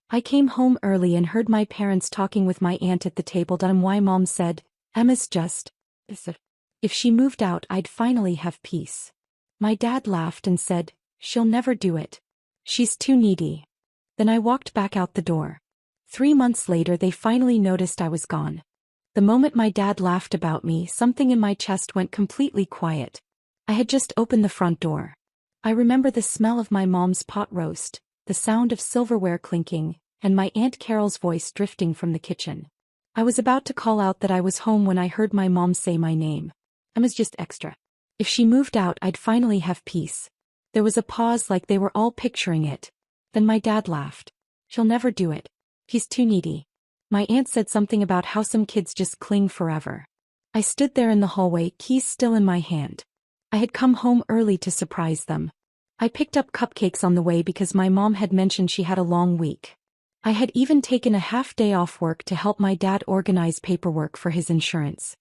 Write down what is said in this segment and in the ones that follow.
I came home early and heard my parents talking with my aunt at the table. My mom said, Emma's just. If she moved out, I'd finally have peace. My dad laughed and said, she'll never do it. She's too needy. Then I walked back out the door. 3 months later, they finally noticed I was gone. The moment my dad laughed about me, something in my chest went completely quiet. I had just opened the front door. I remember the smell of my mom's pot roast, the sound of silverware clinking, and my Aunt Carol's voice drifting from the kitchen. I was about to call out that I was home when I heard my mom say my name. Emma's just extra. If she moved out, I'd finally have peace. There was a pause, like they were all picturing it. Then my dad laughed. She'll never do it. He's too needy. My aunt said something about how some kids just cling forever. I stood there in the hallway, keys still in my hand. I had come home early to surprise them. I picked up cupcakes on the way because my mom had mentioned she had a long week. I had even taken a half day off work to help my dad organize paperwork for his insurance.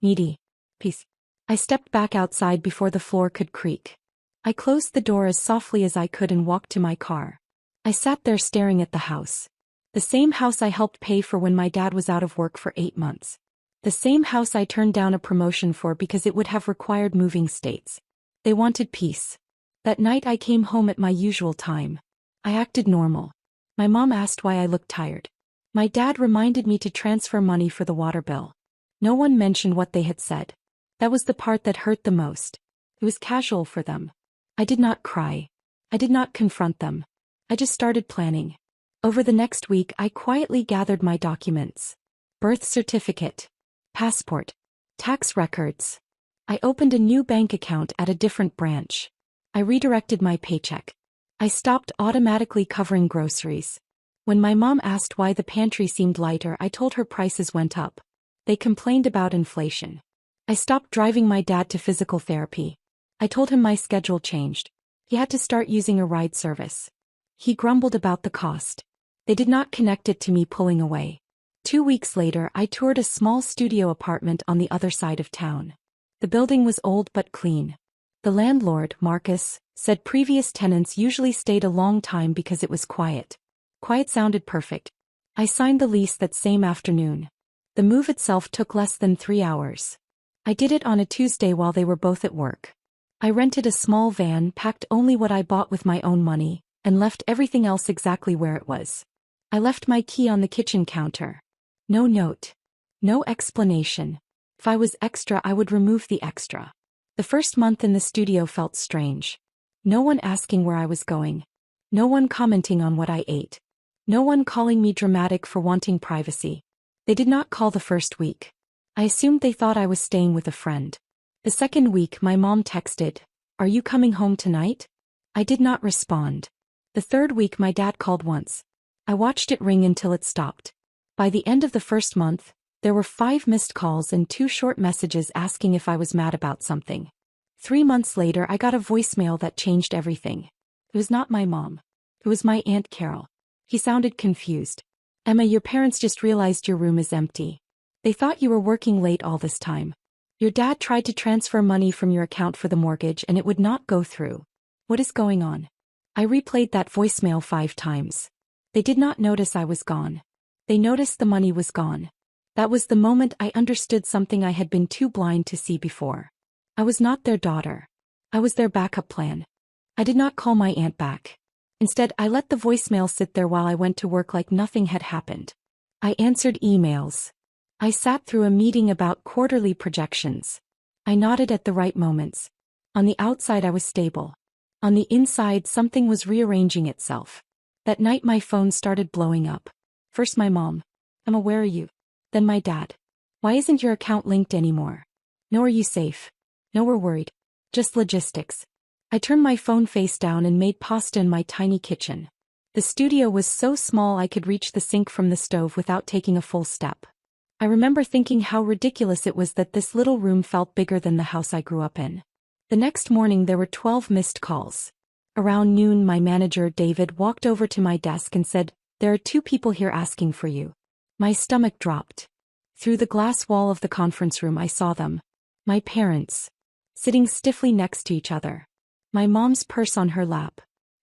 Needy. Peace. I stepped back outside before the floor could creak. I closed the door as softly as I could and walked to my car. I sat there staring at the house. The same house I helped pay for when my dad was out of work for 8 months. The same house I turned down a promotion for because it would have required moving states. They wanted peace. That night I came home at my usual time. I acted normal. My mom asked why I looked tired. My dad reminded me to transfer money for the water bill. No one mentioned what they had said. That was the part that hurt the most. It was casual for them. I did not cry. I did not confront them. I just started planning. Over the next week, I quietly gathered my documents. Birth certificate. Passport. Tax records. I opened a new bank account at a different branch. I redirected my paycheck. I stopped automatically covering groceries. When my mom asked why the pantry seemed lighter, I told her prices went up. They complained about inflation. I stopped driving my dad to physical therapy. I told him my schedule changed. He had to start using a ride service. He grumbled about the cost. They did not connect it to me pulling away. 2 weeks later, I toured a small studio apartment on the other side of town. The building was old but clean. The landlord, Marcus, said previous tenants usually stayed a long time because it was quiet. Quiet sounded perfect. I signed the lease that same afternoon. The move itself took less than 3 hours. I did it on a Tuesday while they were both at work. I rented a small van, packed only what I bought with my own money, and left everything else exactly where it was. I left my key on the kitchen counter. No note. No explanation. If I was extra, I would remove the extra. The first month in the studio felt strange. No one asking where I was going. No one commenting on what I ate. No one calling me dramatic for wanting privacy. They did not call the first week. I assumed they thought I was staying with a friend. The second week, my mom texted, "Are you coming home tonight?" I did not respond. The third week, my dad called once. I watched it ring until it stopped. By the end of the first month, there were 5 missed calls and 2 short messages asking if I was mad about something. 3 months later, I got a voicemail that changed everything. It was not my mom. It was my Aunt Carol. He sounded confused. "Emma, your parents just realized your room is empty. They thought you were working late all this time. Your dad tried to transfer money from your account for the mortgage and it would not go through. What is going on?" I replayed that voicemail 5 times. They did not notice I was gone. They noticed the money was gone. That was the moment I understood something I had been too blind to see before. I was not their daughter. I was their backup plan. I did not call my aunt back. Instead, I let the voicemail sit there while I went to work like nothing had happened. I answered emails. I sat through a meeting about quarterly projections. I nodded at the right moments. On the outside, I was stable. On the inside, something was rearranging itself. That night, my phone started blowing up. First my mom. "Emma, where are you?" Then my dad. "Why isn't your account linked anymore?" "No, are you safe?" "No, we're worried. Just logistics." I turned my phone face down and made pasta in my tiny kitchen. The studio was so small I could reach the sink from the stove without taking a full step. I remember thinking how ridiculous it was that this little room felt bigger than the house I grew up in. The next morning there were 12 missed calls. Around noon, my manager, David, walked over to my desk and said, "There are 2 people here asking for you." My stomach dropped. Through the glass wall of the conference room I saw them. My parents. Sitting stiffly next to each other. My mom's purse on her lap.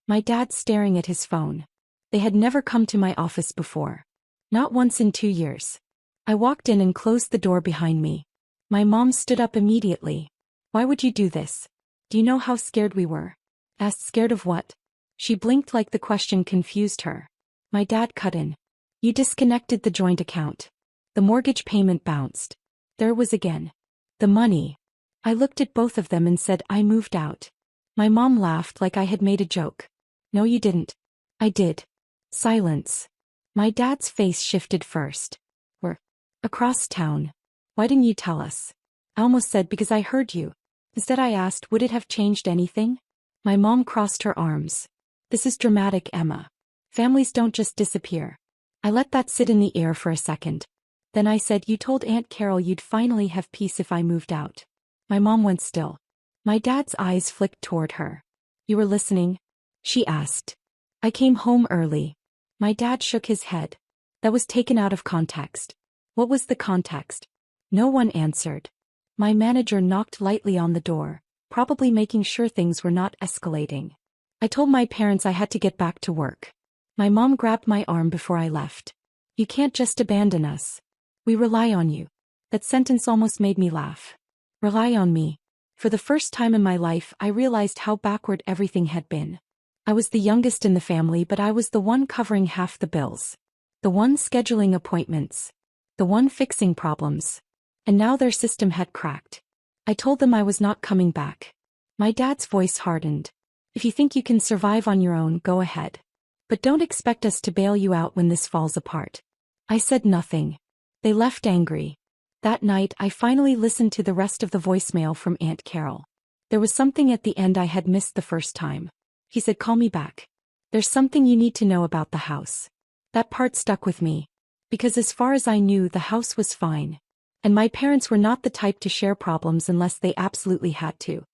My dad staring at his phone. They had never come to my office before. Not once in 2 years. I walked in and closed the door behind me. My mom stood up immediately. Why would you do this? Do you know how scared we were? Asked scared of what? She blinked like the question confused her. My dad cut in. You disconnected the joint account. The mortgage payment bounced. There it was again. The money. I looked at both of them and said I moved out. My mom laughed like I had made a joke. No, you didn't. I did. Silence. My dad's face shifted first. We're across town. Why didn't you tell us? I almost said because I heard you. Instead I asked, would it have changed anything? My mom crossed her arms. This is dramatic, Emma. Families don't just disappear. I let that sit in the air for a second. Then I said, you told Aunt Carol you'd finally have peace if I moved out. My mom went still. My dad's eyes flicked toward her. You were listening? She asked. I came home early. My dad shook his head. That was taken out of context. What was the context? No one answered. My manager knocked lightly on the door, probably making sure things were not escalating. I told my parents I had to get back to work. My mom grabbed my arm before I left. You can't just abandon us. We rely on you. That sentence almost made me laugh. Rely on me. For the first time in my life, I realized how backward everything had been. I was the youngest in the family, but I was the one covering half the bills. The one scheduling appointments. The one fixing problems. And now their system had cracked. I told them I was not coming back. My dad's voice hardened. If you think you can survive on your own, go ahead. But don't expect us to bail you out when this falls apart. I said nothing. They left angry. That night, I finally listened to the rest of the voicemail from Aunt Carol. There was something at the end I had missed the first time. He said, call me back. There's something you need to know about the house. That part stuck with me. Because as far as I knew, the house was fine. And my parents were not the type to share problems unless they absolutely had to.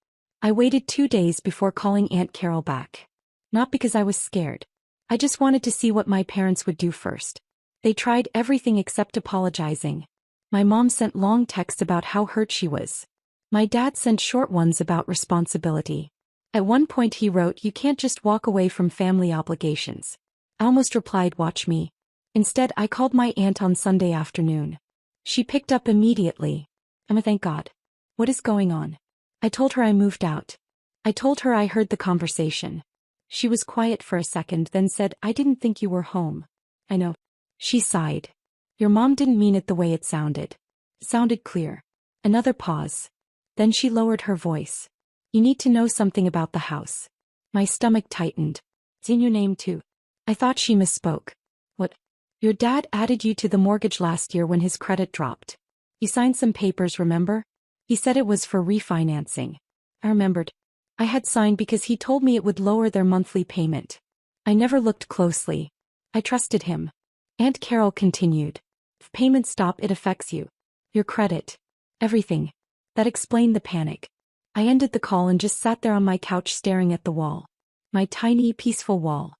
I waited 2 days before calling Aunt Carol back. Not because I was scared. I just wanted to see what my parents would do first. They tried everything except apologizing. My mom sent long texts about how hurt she was. My dad sent short ones about responsibility. At one point he wrote, you can't just walk away from family obligations. I almost replied, watch me. Instead, I called my aunt on Sunday afternoon. She picked up immediately. Emma, thank God. What is going on? I told her I moved out. I told her I heard the conversation. She was quiet for a second, then said, I didn't think you were home. I know. She sighed. Your mom didn't mean it the way it sounded. It sounded clear. Another pause. Then she lowered her voice. You need to know something about the house. My stomach tightened. It's in your name too. I thought she misspoke. What? Your dad added you to the mortgage last year when his credit dropped. You signed some papers, remember? He said it was for refinancing. I remembered. I had signed because he told me it would lower their monthly payment. I never looked closely. I trusted him. Aunt Carol continued. If payments stop, it affects you. Your credit. Everything. That explained the panic. I ended the call and just sat there on my couch staring at the wall. My tiny, peaceful wall.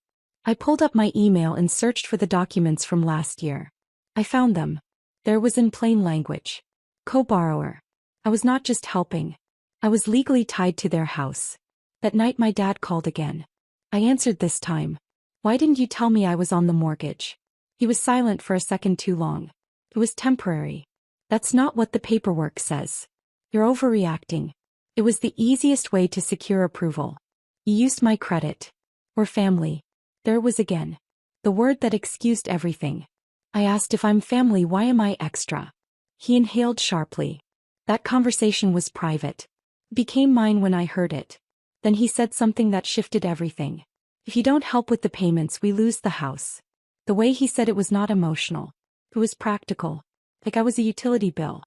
I pulled up my email and searched for the documents from last year. I found them. There was in plain language. Co-borrower. I was not just helping. I was legally tied to their house. That night my dad called again. I answered this time. Why didn't you tell me I was on the mortgage? He was silent for a second too long. It was temporary. That's not what the paperwork says. You're overreacting. It was the easiest way to secure approval. You used my credit. We're family. There it was again. The word that excused everything. I asked, if I'm family, why am I extra? He inhaled sharply. That conversation was private. It became mine when I heard it. Then he said something that shifted everything. If you don't help with the payments, we lose the house. The way he said it was not emotional. It was practical. Like I was a utility bill.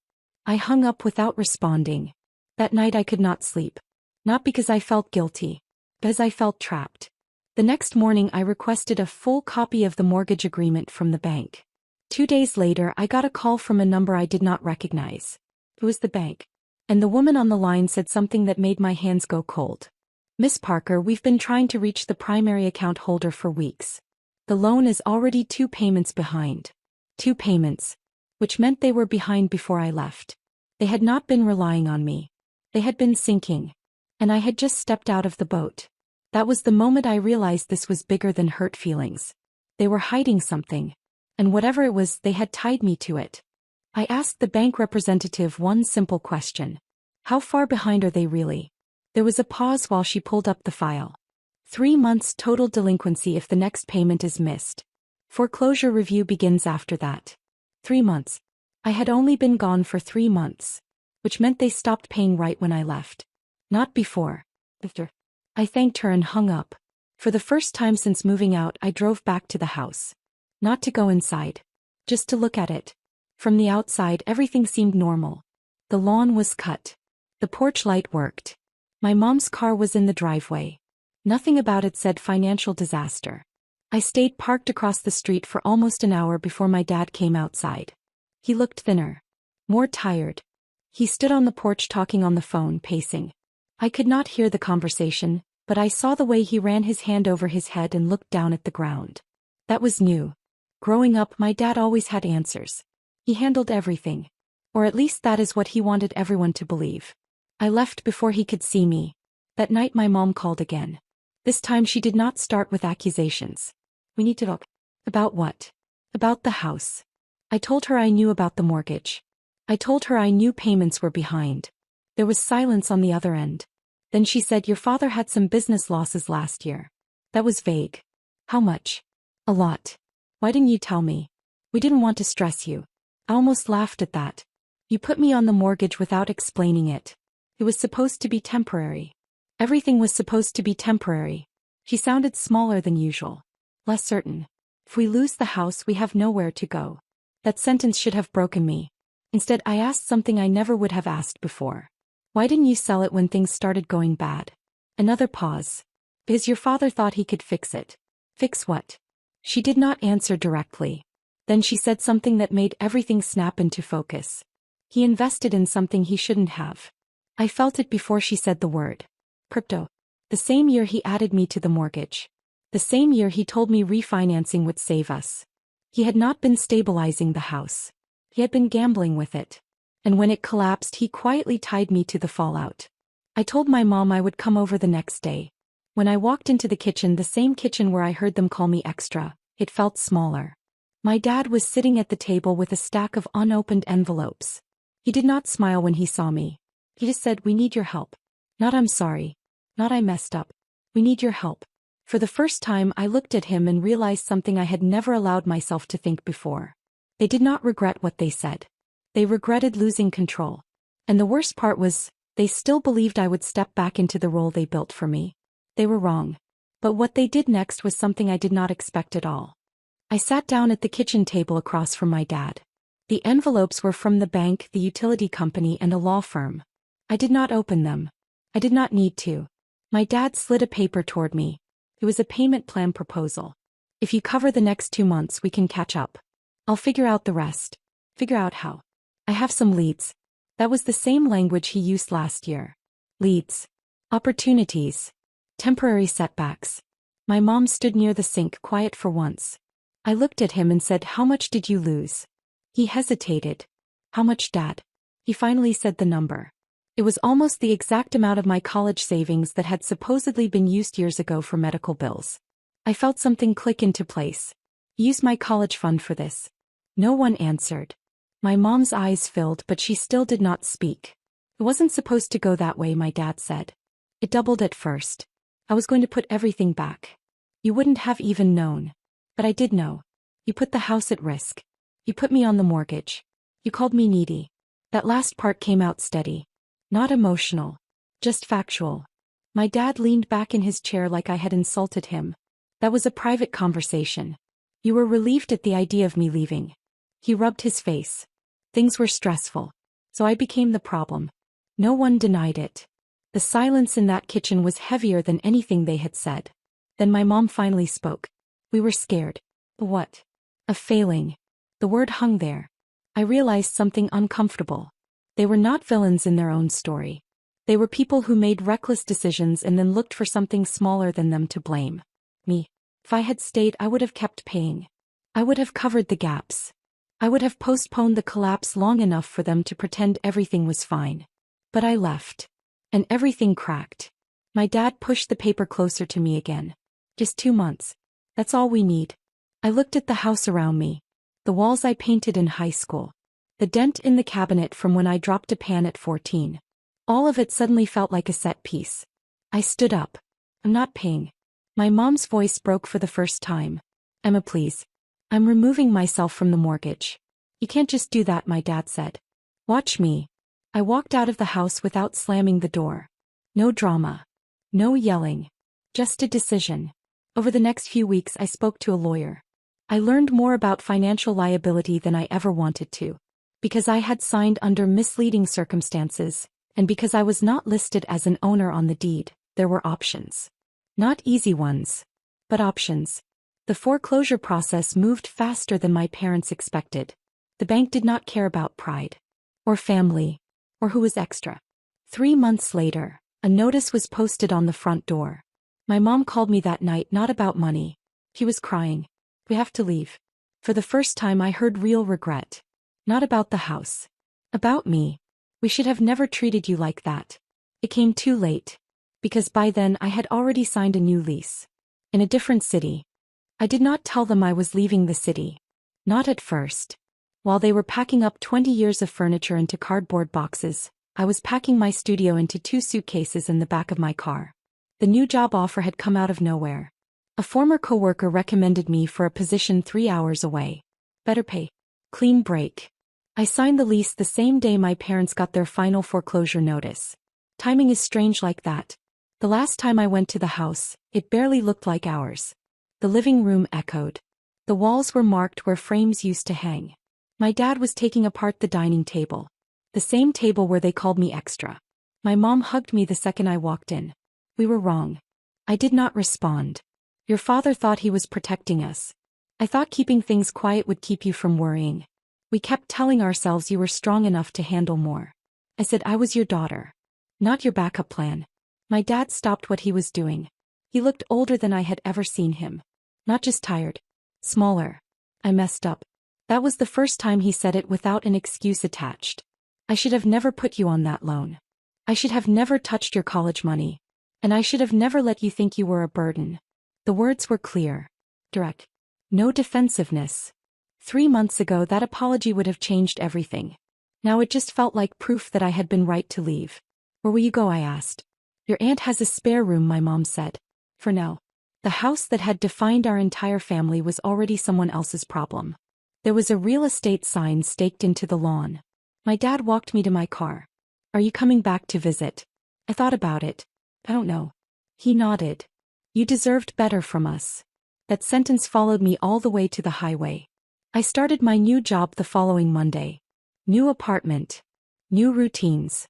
I hung up without responding. That night I could not sleep. Not because I felt guilty. Because I felt trapped. The next morning I requested a full copy of the mortgage agreement from the bank. 2 days later I got a call from a number I did not recognize. It was the bank. And the woman on the line said something that made my hands go cold. Miss Parker, we've been trying to reach the primary account holder for weeks. The loan is already 2 payments behind. 2 payments. Which meant they were behind before I left. They had not been relying on me. They had been sinking. And I had just stepped out of the boat. That was the moment I realized this was bigger than hurt feelings. They were hiding something. And whatever it was, they had tied me to it. I asked the bank representative one simple question. How far behind are they really? There was a pause while she pulled up the file. 3 months total delinquency if the next payment is missed. Foreclosure review begins after that. 3 months. I had only been gone for 3 months. Which meant they stopped paying right when I left. Not before. After. I thanked her and hung up. For the first time since moving out, I drove back to the house. Not to go inside. Just to look at it. From the outside, everything seemed normal. The lawn was cut. The porch light worked. My mom's car was in the driveway. Nothing about it said financial disaster. I stayed parked across the street for almost an hour before my dad came outside. He looked thinner. More tired. He stood on the porch talking on the phone, pacing. I could not hear the conversation, but I saw the way he ran his hand over his head and looked down at the ground. That was new. Growing up, my dad always had answers. He handled everything. Or at least that is what he wanted everyone to believe. I left before he could see me. That night my mom called again. This time she did not start with accusations. We need to talk. About what? About the house. I told her I knew about the mortgage. I told her I knew payments were behind. There was silence on the other end. Then she said, your father had some business losses last year. That was vague. How much? A lot. Why didn't you tell me? We didn't want to stress you. I almost laughed at that. You put me on the mortgage without explaining it. It was supposed to be temporary. Everything was supposed to be temporary. She sounded smaller than usual. Less certain. If we lose the house, we have nowhere to go. That sentence should have broken me. Instead, I asked something I never would have asked before. Why didn't you sell it when things started going bad? Another pause. Because your father thought he could fix it. Fix what? She did not answer directly. Then she said something that made everything snap into focus. He invested in something he shouldn't have. I felt it before she said the word. Crypto. The same year he added me to the mortgage. The same year he told me refinancing would save us. He had not been stabilizing the house. He had been gambling with it. And when it collapsed, he quietly tied me to the fallout. I told my mom I would come over the next day. When I walked into the kitchen, the same kitchen where I heard them call me extra, it felt smaller. My dad was sitting at the table with a stack of unopened envelopes. He did not smile when he saw me. He just said, we need your help. Not I'm sorry. Not I messed up. We need your help. For the first time, I looked at him and realized something I had never allowed myself to think before. They did not regret what they said. They regretted losing control. And the worst part was, they still believed I would step back into the role they built for me. They were wrong. But what they did next was something I did not expect at all. I sat down at the kitchen table across from my dad. The envelopes were from the bank, the utility company, and a law firm. I did not open them. I did not need to. My dad slid a paper toward me. It was a payment plan proposal. If you cover the next 2 months, we can catch up. I'll figure out the rest. Figure out how. I have some leads. That was the same language he used last year. Leads. Opportunities. Temporary setbacks. My mom stood near the sink, quiet for once. I looked at him and said, how much did you lose? He hesitated. How much, Dad? He finally said the number. It was almost the exact amount of my college savings that had supposedly been used years ago for medical bills. I felt something click into place. Use my college fund for this. No one answered. My mom's eyes filled, but she still did not speak. It wasn't supposed to go that way, my dad said. It doubled at first. I was going to put everything back. You wouldn't have even known. But I did know. You put the house at risk. You put me on the mortgage. You called me needy. That last part came out steady. Not emotional. Just factual. My dad leaned back in his chair like I had insulted him. That was a private conversation. You were relieved at the idea of me leaving. He rubbed his face. Things were stressful. So I became the problem. No one denied it. The silence in that kitchen was heavier than anything they had said. Then my mom finally spoke. We were scared. What? Of failing. The word hung there. I realized something uncomfortable. They were not villains in their own story. They were people who made reckless decisions and then looked for something smaller than them to blame. Me. If I had stayed, I would have kept paying. I would have covered the gaps. I would have postponed the collapse long enough for them to pretend everything was fine. But I left. And everything cracked. My dad pushed the paper closer to me again. Just 2 months. That's all we need. I looked at the house around me. The walls I painted in high school. The dent in the cabinet from when I dropped a pan at 14. All of it suddenly felt like a set piece. I stood up. I'm not paying. My mom's voice broke for the first time. Emma, please. I'm removing myself from the mortgage. You can't just do that, my dad said. Watch me. I walked out of the house without slamming the door. No drama. No yelling. Just a decision. Over the next few weeks I spoke to a lawyer. I learned more about financial liability than I ever wanted to. Because I had signed under misleading circumstances, and because I was not listed as an owner on the deed, there were options. Not easy ones, but options. The foreclosure process moved faster than my parents expected. The bank did not care about pride. Or family. Or who was extra. 3 months later, a notice was posted on the front door. My mom called me that night not about money. She was crying. We have to leave. For the first time I heard real regret. Not about the house. About me. We should have never treated you like that. It came too late. Because by then I had already signed a new lease. In a different city. I did not tell them I was leaving the city. Not at first. While they were packing up 20 years of furniture into cardboard boxes, I was packing my studio into 2 suitcases in the back of my car. The new job offer had come out of nowhere. A former coworker recommended me for a position 3 hours away. Better pay. Clean break. I signed the lease the same day my parents got their final foreclosure notice. Timing is strange like that. The last time I went to the house, it barely looked like ours. The living room echoed. The walls were marked where frames used to hang. My dad was taking apart the dining table. The same table where they called me extra. My mom hugged me the second I walked in. We were wrong. I did not respond. Your father thought he was protecting us. I thought keeping things quiet would keep you from worrying. We kept telling ourselves you were strong enough to handle more. I said I was your daughter. Not your backup plan. My dad stopped what he was doing. He looked older than I had ever seen him. Not just tired. Smaller. I messed up. That was the first time he said it without an excuse attached. I should have never put you on that loan. I should have never touched your college money. And I should have never let you think you were a burden. The words were clear. Direct. No defensiveness. 3 months ago that apology would have changed everything. Now it just felt like proof that I had been right to leave. Where will you go, I asked. Your aunt has a spare room, my mom said. For now. The house that had defined our entire family was already someone else's problem. There was a real estate sign staked into the lawn. My dad walked me to my car. Are you coming back to visit? I thought about it. I don't know. He nodded. You deserved better from us. That sentence followed me all the way to the highway. I started my new job the following Monday. New apartment. New routines.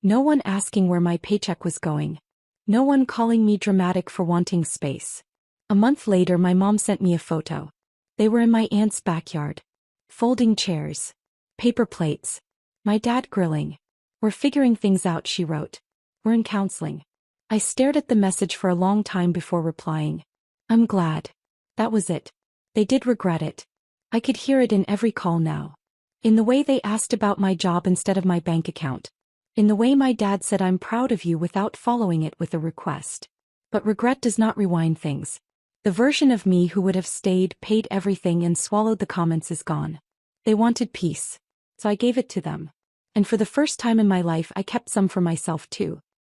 No one asking where my paycheck was going. No one calling me dramatic for wanting space. A month later my mom sent me a photo. They were in my aunt's backyard. Folding chairs. Paper plates. My dad grilling. We're figuring things out, she wrote. We're in counseling. I stared at the message for a long time before replying. I'm glad. That was it. They did regret it. I could hear it in every call now. In the way they asked about my job instead of my bank account. In the way my dad said I'm proud of you without following it with a request. But regret does not rewind things. The version of me who would have stayed, paid everything and swallowed the comments is gone. They wanted peace. So I gave it to them. And for the first time in my life I kept some for myself too.